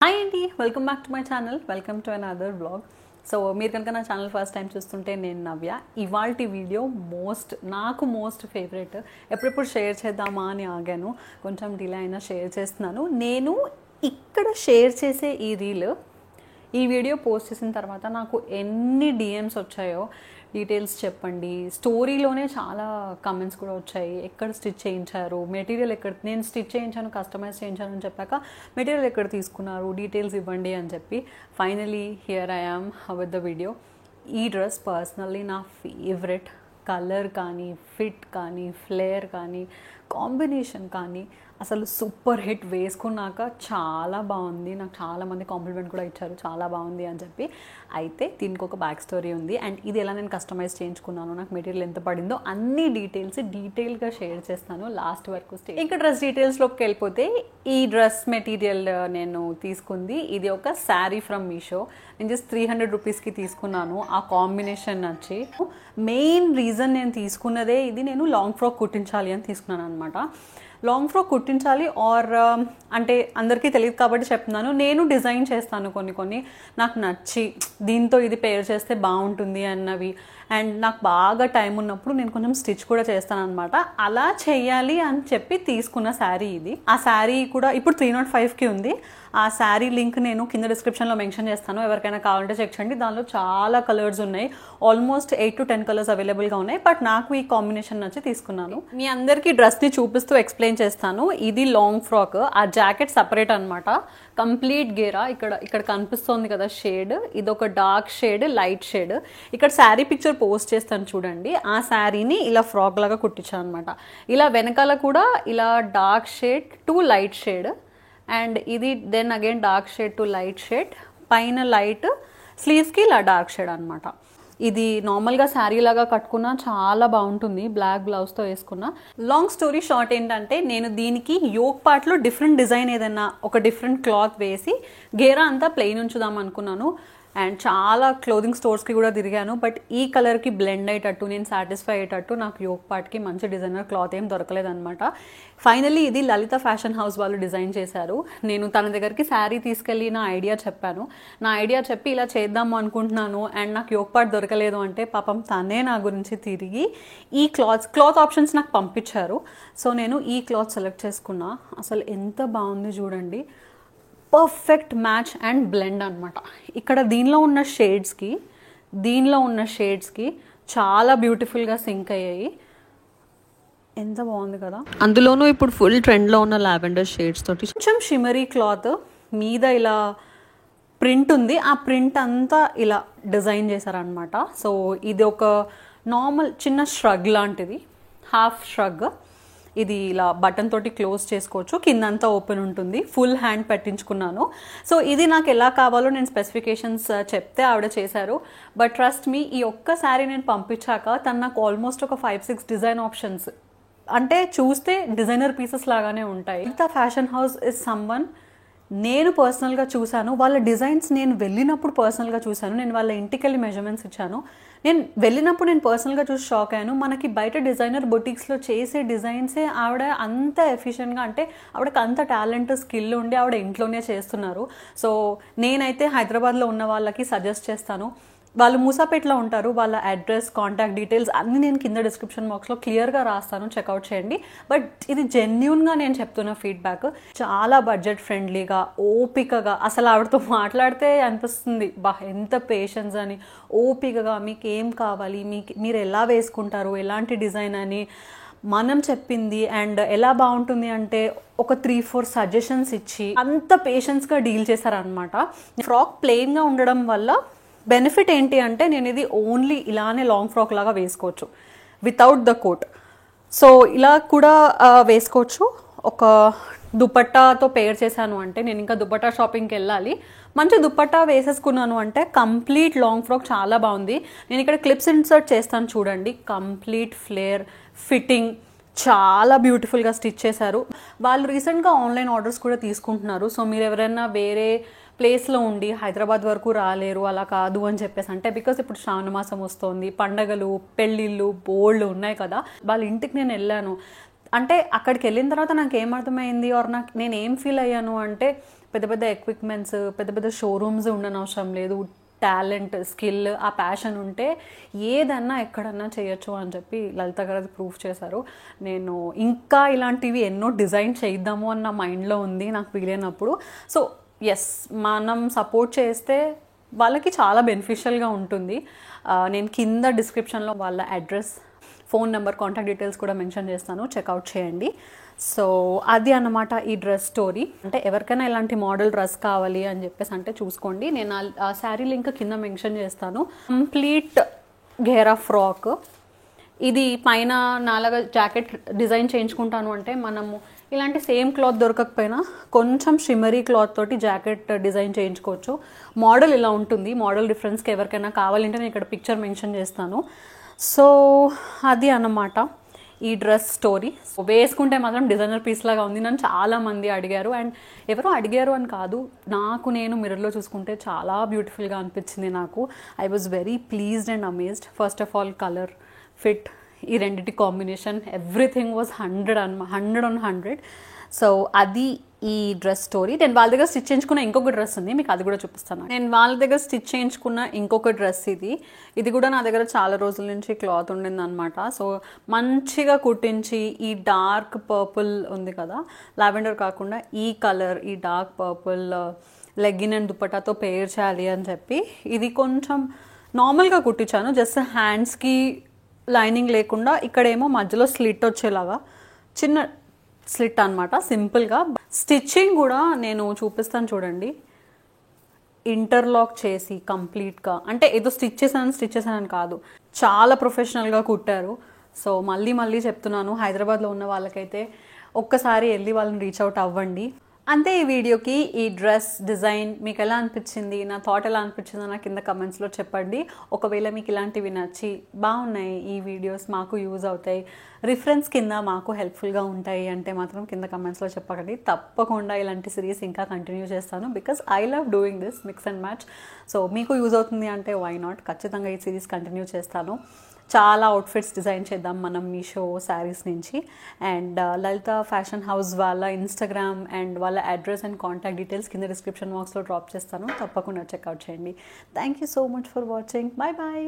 Hi అండి, welcome back to my channel. Welcome to another vlog. So మీరు కనుక నా ఛానల్ ఫస్ట్ టైం చూస్తుంటే నేను నవ్య. ఇవాల్టి వీడియో నాకు మోస్ట్ ఫేవరెట్. ఎప్పుడెప్పుడు షేర్ చేద్దామా అని ఆగాను, కొంచెం డిలే అయినా షేర్ చేస్తున్నాను. నేను ఇక్కడ షేర్ చేసే ఈ వీడియో పోస్ట్ చేసిన తర్వాత నాకు ఎన్ని డిఎమ్స్ వచ్చాయో, డీటెయిల్స్ చెప్పండి. స్టోరీలోనే చాలా కమెంట్స్ కూడా వచ్చాయి. ఎక్కడ స్టిచ్ చేయించారు, మెటీరియల్ ఎక్కడ, నేను స్టిచ్ చేయించాను, కస్టమైజ్ చేయించాను అని చెప్పాక మెటీరియల్ ఎక్కడ తీసుకున్నారు, డీటెయిల్స్ ఇవ్వండి అని చెప్పి finally here I am with the video. ఈ డ్రెస్ పర్సనల్లీ నా ఫేవరెట్. కలర్ కానీ, ఫిట్ కానీ, ఫ్లేర్ కానీ, కాంబినేషన్ కానీ అసలు సూపర్ హిట్. వేసుకున్నాక చాలా బాగుంది. నాకు చాలామంది కాంప్లిమెంట్ కూడా ఇచ్చారు, చాలా బాగుంది అని చెప్పి. అయితే దీనికి ఒక బ్యాక్ స్టోరీ ఉంది, అండ్ ఇది ఎలా నేను కస్టమైజ్ చేయించుకున్నాను, నాకు మెటీరియల్ ఎంత పడిందో అన్ని డీటెయిల్గా షేర్ చేస్తాను లాస్ట్ వరకు. ఇంకా డ్రెస్ డీటెయిల్స్లోకి వెళ్ళిపోతే, ఈ డ్రెస్ మెటీరియల్ నేను తీసుకుంది, ఇది ఒక శారీ ఫ్రమ్ మీషో. నేను జస్ట్ 300 రూపీస్కి తీసుకున్నాను. ఆ కాంబినేషన్ నచ్చి, మెయిన్ రీజన్ నేను తీసుకున్నదే ఇది, నేను లాంగ్ ఫ్రాక్ కుట్టించాలి అని తీసుకున్నాను అనమాట. లాంగ్ ఫ్రాక్ కుట్టించాలి అంటే అందరికీ తెలియదు కాబట్టి చెప్తున్నాను. నేను డిజైన్ చేస్తాను కొన్ని నాకు నచ్చి, దీంతో ఇది పేర్ చేస్తే బాగుంటుంది అన్నవి, అండ్ నాకు బాగా టైం ఉన్నప్పుడు నేను కొంచెం స్టిచ్ కూడా చేస్తాను అనమాట. అలా చేయాలి అని చెప్పి తీసుకున్న శారీ ఇది. ఆ శారీ కూడా ఇప్పుడు 305కి ఉంది. ఆ శారీ లింక్ నేను కింద డిస్క్రిప్షన్లో మెన్షన్ చేస్తాను, ఎవరికైనా కావాలంటే చెక్ చేయండి. దానిలో చాలా కలర్స్ ఉన్నాయి, ఆల్మోస్ట్ 8 to 10 కలర్స్ అవైలబుల్గా ఉన్నాయి. బట్ నాకు ఈ కాంబినేషన్ నచ్చి తీసుకున్నాను. మీ అందరికీ డ్రెస్ని చూపిస్తూ ఎక్స్ప్లెయిన్ చేస్తాను. ఇది లాంగ్ ఫ్రాక్, ఆ జాకెట్ సపరేట్ అనమాట. కంప్లీట్ గేరా ఇక్కడ కనిపిస్తోంది కదా షేడ్, ఇది ఒక డార్క్ షేడ్, లైట్ షేడ్. ఇక్కడ శారీ పిక్చర్ పోస్ట్ చేస్తాను చూడండి. ఆ శారీని ఇలా ఫ్రాక్ లాగా కుట్టించాను అనమాట. ఇలా వెనకాల కూడా ఇలా dark shade to light shade, and ఇది then again dark shade to light shade, పైన లైట్, స్లీవ్స్కి ఇలా డార్క్ షేడ్ అనమాట. ఇది నార్మల్గా శారీ లాగా కట్టుకున్నా చాలా బాగుంటుంది, బ్లాక్ బ్లౌజ్తో వేసుకున్నా. లాంగ్ స్టోరీ షార్ట్ ఏంటంటే, నేను దీనికి యోక్ పార్ట్లో డిఫరెంట్ డిజైన్ ఏదైనా ఒక డిఫరెంట్ క్లాత్ వేసి గేరా అంతా ప్లెయిన్ ఉంచుదాం అనుకున్నాను. అండ్ చాలా క్లోదింగ్ స్టోర్స్కి కూడా తిరిగాను, బట్ ఈ కలర్కి బ్లెండ్ అయ్యేటట్టు, నేను సాటిస్ఫై అయ్యేటట్టు నాకు యోక్ పార్ట్కి మంచి డిజైనర్ క్లాత్ ఏం దొరకలేదనమాట. ఫైనలీ ఇది లలిత ఫ్యాషన్ హౌస్ వాళ్ళు డిజైన్ చేశారు. నేను తన దగ్గరికి శారీ తీసుకెళ్ళి నా ఐడియా చెప్పి ఇలా చేద్దాము అనుకుంటున్నాను, అండ్ నాకు యోక్ పార్ట్ దొరకలేదు అంటే పాపం తనే నా గురించి తిరిగి ఈ క్లాత్ ఆప్షన్స్ నాకు పంపించారు. సో నేను ఈ క్లాత్ సెలెక్ట్ చేసుకున్నా. అసలు ఎంత బాగుంది చూడండి, పర్ఫెక్ట్ మ్యాచ్ అండ్ బ్లెండ్ అనమాట. ఇక్కడ దీనిలో ఉన్న షేడ్స్కి చాలా బ్యూటిఫుల్గా సింక్ అయ్యాయి. ఎంత బాగుంది కదా. అందులోనూ ఇప్పుడు ఫుల్ ట్రెండ్లో ఉన్న లావెండర్ షేడ్స్ తోటి కొంచెం షిమరీ క్లాత్ మీద ఇలా ప్రింట్ ఉంది. ఆ ప్రింట్ అంతా ఇలా డిజైన్ చేశారనమాట. సో ఇది ఒక నార్మల్ చిన్న ష్రగ్ లాంటిది, హాఫ్ ష్రగ్. ఇది ఇలా బటన్ తోటి క్లోజ్ చేసుకోవచ్చు, కిందంతా ఓపెన్ ఉంటుంది. Full hand పెట్టించుకున్నాను. సో ఇది నాకు ఎలా కావాలో నేను స్పెసిఫికేషన్స్ చెప్తే ఆవిడ చేశారు. బట్ ట్రస్ట్ మీ, ఈ ఒక్క శారీ నేను పంపించాక తను నాకు ఆల్మోస్ట్ ఒక 5-6 డిజైన్ ఆప్షన్స్, అంటే చూస్తే డిజైనర్ పీసెస్ లాగానే ఉంటాయి. ఇంత ఫ్యాషన్ హౌస్ ఇస్ సమ్వన్ నేను పర్సనల్గా చూశాను. వాళ్ళ డిజైన్స్ నేను వెళ్ళినప్పుడు పర్సనల్గా చూశాను. నేను వాళ్ళ ఇంటికి వెళ్ళి మెజర్మెంట్స్ ఇచ్చాను. నేను వెళ్ళినప్పుడు నేను పర్సనల్గా చూసి షాక్ అయ్యాను. మనకి బయట డిజైనర్ బొటిక్స్లో చేసే డిజైన్సే ఆవిడ అంత ఎఫిషియెంట్గా, అంటే ఆవిడకి అంత టాలెంట్, స్కిల్ ఉండి ఆవిడ ఇంట్లోనే చేస్తున్నారు. సో నేనైతే హైదరాబాద్లో ఉన్న వాళ్ళకి సజెస్ట్ చేస్తాను. వాళ్ళు మూసాపేటలో ఉంటారు. వాళ్ళ అడ్రస్, కాంటాక్ట్ డీటెయిల్స్ అన్నీ నేను కింద డిస్క్రిప్షన్ బాక్స్లో క్లియర్గా రాస్తాను, చెక్అవుట్ చేయండి. బట్ ఇది జెన్యూన్గా నేను చెప్తున్న ఫీడ్బ్యాక్. చాలా బడ్జెట్ ఫ్రెండ్లీగా, ఓపికగా, అసలు ఆవిడతో మాట్లాడితే అనిపిస్తుంది బా ఎంత పేషెన్స్ అని. ఓపికగా మీకు ఏం కావాలి, మీరు ఎలా వేసుకుంటారు, ఎలాంటి డిజైన్ అని మనం చెప్పింది, అండ్ ఎలా బాగుంటుంది అంటే ఒక 3-4 సజెషన్స్ ఇచ్చి అంత పేషెన్స్గా డీల్ చేశారనమాట. ఫ్రాక్ ప్లెయిన్గా ఉండడం వల్ల బెనిఫిట్ ఏంటి అంటే, నేను ఇది ఓన్లీ ఇలానే లాంగ్ ఫ్రాక్ లాగా వేసుకోవచ్చు వితౌట్ ద కోట్. సో ఇలా కూడా వేసుకోవచ్చు. ఒక దుపట్టాతో పేర్ చేశాను అంటే, నేను ఇంకా దుపట్టా షాపింగ్కి వెళ్ళాలి, మంచి దుపట్టా వేసేసుకున్నాను అంటే కంప్లీట్ లాంగ్ ఫ్రాక్ చాలా బాగుంది. నేను ఇక్కడ క్లిప్స్ ఇన్సర్ట్ చేస్తాను చూడండి. కంప్లీట్ ఫ్లేర్, ఫిట్టింగ్ చాలా బ్యూటిఫుల్గా స్టిచ్ చేశారు. వాళ్ళు రీసెంట్గా ఆన్లైన్ ఆర్డర్స్ కూడా తీసుకుంటున్నారు. సో మీరు ఎవరైనా వేరే ప్లేస్లో ఉండి హైదరాబాద్ వరకు రాలేరు, అలా కాదు అని చెప్పేసి అంటే, బికాస్ ఇప్పుడు శ్రావణ మాసం వస్తుంది, పండగలు, పెళ్ళిళ్ళు బోల్డ్ ఉన్నాయి కదా. వాళ్ళ ఇంటికి నేను వెళ్ళాను. అంటే అక్కడికి వెళ్ళిన తర్వాత నాకు ఏమర్థమైంది, నేను ఏం ఫీల్ అయ్యాను అంటే, పెద్ద పెద్ద ఎక్విప్మెంట్స్, పెద్ద పెద్ద షోరూమ్స్ ఉండనవసరం లేదు. టాలెంట్, స్కిల్, ఆ ప్యాషన్ ఉంటే ఏదన్నా ఎక్కడన్నా చేయొచ్చు అని చెప్పి లలిత గారు అది ప్రూఫ్ చేశారు. నేను ఇంకా ఇలాంటివి ఎన్నో డిజైన్ చేద్దాము అన్న మైండ్లో ఉంది నాకు వీలైనప్పుడు. సో ఎస్, మనం సపోర్ట్ చేస్తే వాళ్ళకి చాలా బెనిఫిషియల్గా ఉంటుంది. నేను కింద డిస్క్రిప్షన్లో వాళ్ళ address, phone number, contact details కూడా మెన్షన్ చేస్తాను, చెక్అవుట్ చేయండి. సో అది అన్నమాట ఈ డ్రెస్ స్టోరీ. అంటే ఎవరికైనా ఇలాంటి మోడల్ డ్రెస్ కావాలి అని చెప్పేసి అంటే చూసుకోండి. నేను ఆ శారీ లింక్ కింద మెన్షన్ చేస్తాను. కంప్లీట్ ఘేరా ఫ్రాక్. ఇది పైన నాలుగు జాకెట్ డిజైన్ చేయించుకుంటాను అంటే మనము ఇలాంటి సేమ్ క్లాత్ దొరకకపోయినా కొంచెం షిమరీ క్లాత్ తోటి జాకెట్ డిజైన్ చేయించుకోవచ్చు. మోడల్ ఇలా ఉంటుంది. మోడల్ డిఫరెన్స్కి ఎవరికైనా కావాలంటే నేను ఇక్కడ పిక్చర్ మెన్షన్ చేస్తాను. సో అది అన్నమాట ఈ డ్రెస్ స్టోరీ. వేసుకుంటే మాత్రం డిజైనర్ పీస్ లాగా ఉంది. నన్ను చాలామంది అడిగారు, అండ్ ఎవరో అడిగారు అని కాదు, నేను మిర్రర్లో చూసుకుంటే చాలా బ్యూటిఫుల్గా అనిపించింది నాకు. I was very pleased and amazed. First of all colour, fit, ఈ రెండింటి కాంబినేషన్, ఎవ్రీథింగ్ వాజ్ 100/100. సో అది ఈ డ్రెస్ స్టోరీ. నేను వాళ్ళ దగ్గర స్టిచ్ చేయించుకున్న ఇంకొక డ్రెస్ ఉంది, మీకు అది కూడా చూపిస్తాను. నేను వాళ్ళ దగ్గర స్టిచ్ చేయించుకున్న ఇంకొక డ్రెస్ ఇది కూడా నా దగ్గర చాలా రోజుల నుంచి క్లాత్ ఉండింది అనమాట. సో మంచిగా కుట్టించి ఈ డార్క్ పర్పుల్ ఉంది కదా, లావెండర్ కాకుండా ఈ కలర్, ఈ డార్క్ పర్పుల్ లెగ్గిన్ అండ్ దుపట్టాతో పేర్ చేయాలి అని చెప్పి ఇది కొంచెం నార్మల్గా కుట్టించాను. జస్ట్ హ్యాండ్స్కి లైనింగ్ లేకుండా ఇక్కడేమో మధ్యలో స్లిట్ వచ్చేలాగా చిన్న స్లిట్ అనమాట, సింపుల్గా. స్టిచ్చింగ్ కూడా నేను చూపిస్తాను చూడండి. ఇంటర్లాక్ చేసి కంప్లీట్గా, అంటే ఏదో స్టిచ్ చేశానని కాదు, చాలా ప్రొఫెషనల్గా కుట్టారు. సో మళ్ళీ చెప్తున్నాను, హైదరాబాద్లో ఉన్న వాళ్ళకైతే ఒక్కసారి వెళ్ళి వాళ్ళని రీచ్ అవుట్ అవ్వండి. అంతే ఈ వీడియోకి. ఈ డ్రెస్ డిజైన్ మీకు ఎలా అనిపించింది, నా థాట్ ఎలా అనిపించిందో నాకు కింద కమెంట్స్లో చెప్పండి. ఒకవేళ మీకు ఇలాంటివి నచ్చి బాగున్నాయి, ఈ వీడియోస్ మాకు యూజ్ అవుతాయి, రిఫరెన్స్ కింద మాకు హెల్ప్ఫుల్గా ఉంటాయి అంటే మాత్రం కింద కమెంట్స్లో చెప్పకండి. తప్పకుండా ఇలాంటి సిరీస్ ఇంకా కంటిన్యూ చేస్తాను, because I love doing this mix and match. So మీకు యూజ్ అవుతుంది అంటే వై నాట్, ఖచ్చితంగా ఈ సిరీస్ కంటిన్యూ చేస్తాను. చాలా అవుట్ఫిట్స్ డిజైన్ చేద్దాం మనం మీషో శారీస్ నుంచి. అండ్ లలిత ఫ్యాషన్ హౌస్ వాళ్ళ ఇన్స్టాగ్రామ్ అండ్ వాళ్ళ అడ్రస్ అండ్ కాంటాక్ట్ డీటెయిల్స్ కింద డిస్క్రిప్షన్ బాక్స్లో డ్రాప్ చేస్తాను, తప్పకుండా చెక్అవుట్ చేయండి. Thank you so much for watching. Bye bye.